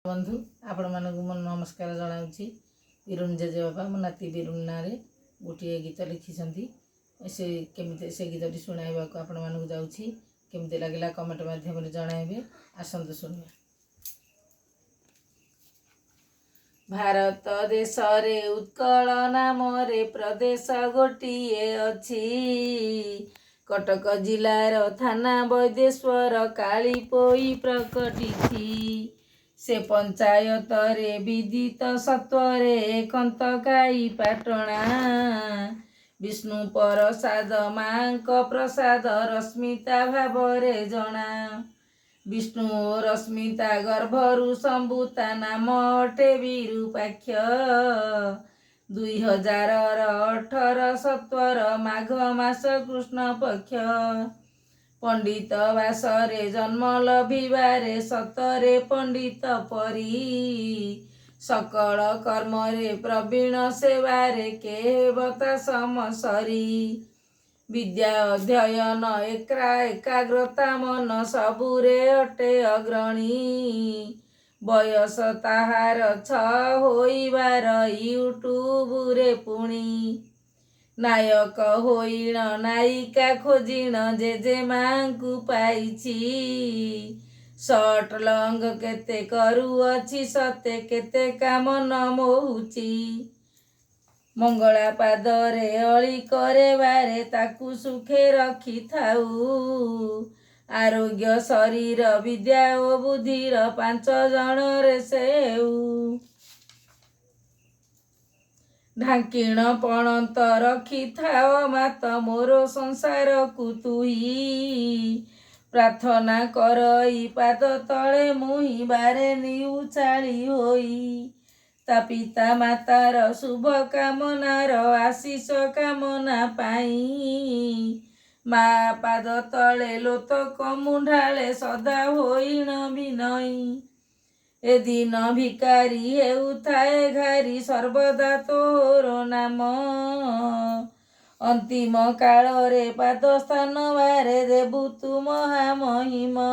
बंधु आपण मानक मो नमस्कार जनाऊँगी बिरुन जेजे बाबा मो नाती बिरुन ना गोटे गीत लिखिं से केमी से गीतटी शुणाइबा आपण मानक जाऊँगी केमती लगे कमेंट माध्यम जनइबे आसतु शुणा। भारत देश रे उत्कल नाम रे प्रदेश गोटिए अछि कटक जिलार थाना वैदेश्वर कालीपोई प्रकटिथि से पंचायत रे विदित सत्वरे कंतकाई पाटणा विष्णु प्रसाद मांक प्रसाद रश्मिता भावरे जना विष्णु रश्मिता गर्भरु संभूता नाम अटे विरूपाक्ष 2018 सत्वर माघ मास कृष्ण पक्ष पंडित वासरे जन्म लभिबारे सतरे पंडित परी सकल कर्मरे प्रवीण सेवारे केवता समसरी विद्या अध्ययन एकाग्रता मन सबुरे अटे अग्रणी बयस ताहार 6 होइबार यूट्यूब रे पुणी नायक होइण नायिका खोजिण जेजे मांकु पाइछि शॉर्ट लॉन्ग केते करुअछि सते केते काम न मोहुछि मंगला पादरे अळी करे बारे ताकु सुखे रखी थाउ आरोग्य शरीर विद्या ओ बुद्धिर 5 जण रे सेउ ढांकिण पणत रखी थाओ मात मोर संसार कु तुही प्रार्थना करई पाद तले मुही बारे निउचाली होई ता पिता मातार शुभ कामनार आशीष कामना पाई मा पाद तले लोतक मुंढाले सदा होइण विनयी ए दिन भिकारी हेउथाए घारी सर्वदा तोर नाम अंतिम काल रे पाद स्थान बारे देबु तु महामहिमा।